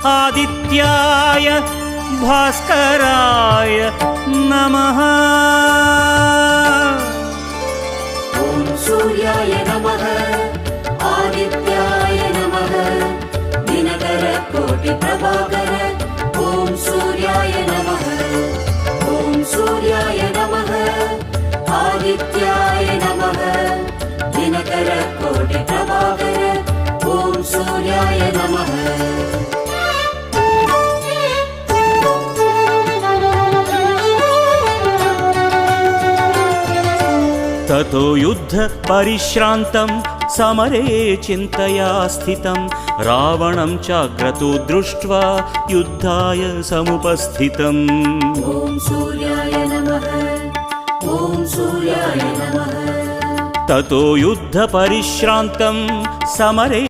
आदित्याय भास्कराय नमः। ॐ सूर्याय नमः आदित्याय नमः दिनकर कोटि प्रभाकर। ॐ सूर्याय नमः ॐ सूर्याय नमः आदित्याय नमः दिनकर कोटि प्रभाकर। ॐ सूर्याय नमः। ततो युद्ध परिश्रान्तं समरे चिन्तया स्थितं रावणं चाक्रतो दृष्ट्वा युद्धाय समुपस्थितम्। ॐ सूर्याय नमः ॐ सूर्याय नमः। ततो युद्ध परिश्रान्तं समरे